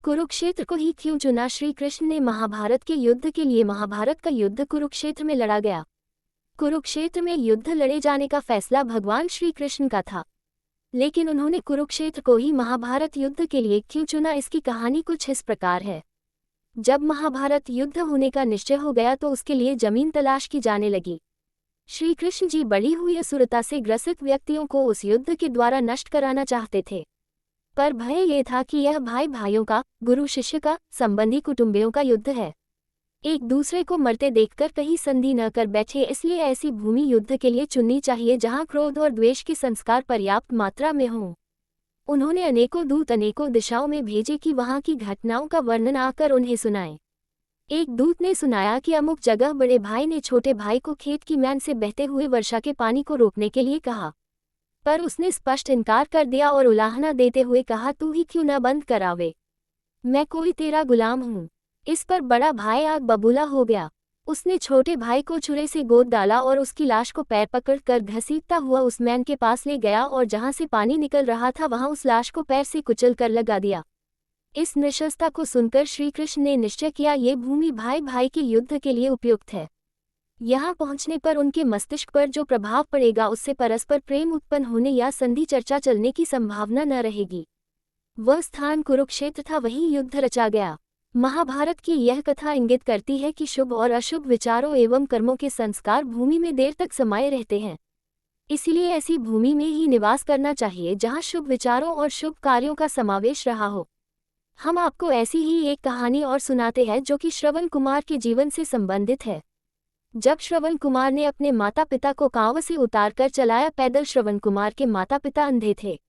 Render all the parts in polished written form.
कुरुक्षेत्र को ही क्यों चुना? श्री कृष्ण ने महाभारत के युद्ध के लिए महाभारत का युद्ध कुरुक्षेत्र में लड़ा गया। कुरुक्षेत्र में युद्ध लड़े जाने का फैसला भगवान श्री कृष्ण का था, लेकिन उन्होंने कुरुक्षेत्र को ही महाभारत युद्ध के लिए क्यों चुना? इसकी कहानी कुछ इस प्रकार है। जब महाभारत युद्ध होने का निश्चय हो गया तो उसके लिए जमीन तलाश की जाने लगी। श्री कृष्ण जी बढ़ी हुई असुरता से ग्रसित व्यक्तियों को उस युद्ध के द्वारा नष्ट कराना चाहते थे, पर भय ये था कि यह भाई भाइयों का, गुरु शिष्य का, संबंधी कुटुंबियों का युद्ध है। एक दूसरे को मरते देखकर कहीं संधि न कर बैठे, इसलिए ऐसी भूमि युद्ध के लिए चुननी चाहिए जहां क्रोध और द्वेष के संस्कार पर्याप्त मात्रा में हों। उन्होंने अनेकों दूत अनेकों दिशाओं में भेजे कि वहां की घटनाओं का वर्णन आकर उन्हें सुनाएं। एक दूत ने सुनाया कि अमुक जगह बड़े भाई ने छोटे भाई को खेत की मैन से बहते हुए वर्षा के पानी को रोकने के लिए कहा, पर उसने स्पष्ट इनकार कर दिया और उलाहना देते हुए कहा, तू ही क्यों न बंद करावे, मैं कोई तेरा गुलाम हूँ। इस पर बड़ा भाई आग बबूला हो गया। उसने छोटे भाई को छुरे से गोद डाला और उसकी लाश को पैर पकड़कर घसीटता हुआ उस मैन के पास ले गया और जहां से पानी निकल रहा था वहां उस लाश को पैर से कुचल कर लगा दिया। इस निशस्ता को सुनकर श्री कृष्ण ने निश्चय किया, ये भूमि भाई भाई के युद्ध के लिए उपयुक्त है। यहाँ पहुँचने पर उनके मस्तिष्क पर जो प्रभाव पड़ेगा उससे परस्पर प्रेम उत्पन्न होने या संधि चर्चा चलने की संभावना न रहेगी। वह स्थान कुरुक्षेत्र था, वहीं युद्ध रचा गया। महाभारत की यह कथा इंगित करती है कि शुभ और अशुभ विचारों एवं कर्मों के संस्कार भूमि में देर तक समाये रहते हैं। इसलिए ऐसी भूमि में ही निवास करना चाहिए जहाँ शुभ विचारों और शुभ कार्यों का समावेश रहा हो। हम आपको ऐसी ही एक कहानी और सुनाते हैं जो कि श्रवण कुमार के जीवन से संबंधित है। जब श्रवण कुमार ने अपने माता पिता को कांव से उतारकर चलाया पैदल, श्रवण कुमार के माता पिता अंधे थे।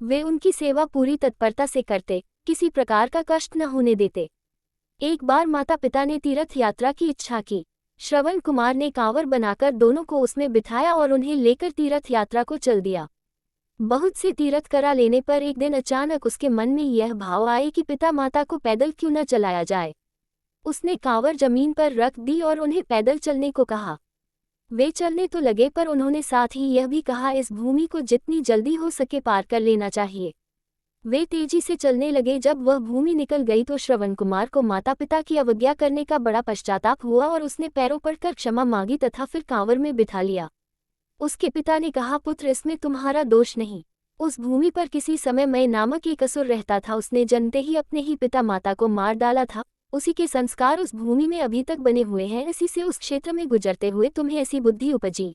वे उनकी सेवा पूरी तत्परता से करते, किसी प्रकार का कष्ट न होने देते। एक बार माता पिता ने तीर्थ यात्रा की इच्छा की। श्रवण कुमार ने कांवर बनाकर दोनों को उसमें बिठाया और उन्हें लेकर तीर्थ यात्रा को चल दिया। बहुत से तीर्थ करा लेने पर एक दिन अचानक उसके मन में यह भाव आए कि पिता माता को पैदल क्यों न चलाया जाए। उसने कांवर जमीन पर रख दी और उन्हें पैदल चलने को कहा। वे चलने तो लगे, पर उन्होंने साथ ही यह भी कहा, इस भूमि को जितनी जल्दी हो सके पार कर लेना चाहिए। वे तेजी से चलने लगे। जब वह भूमि निकल गई तो श्रवण कुमार को माता पिता की अवज्ञा करने का बड़ा पश्चाताप हुआ और उसने पैरों पड़कर क्षमा मांगी तथा फिर कांवर में बिठा लिया। उसके पिता ने कहा, पुत्र, इसमें तुम्हारा दोष नहीं। उस भूमि पर किसी समय मैं नामक एक असुर रहता था। उसने जन्मते ही अपने ही पिता माता को मार डाला था। उसी के संस्कार उस भूमि में अभी तक बने हुए हैं। इसी से उस क्षेत्र में गुजरते हुए तुम्हें ऐसी बुद्धि उपजी।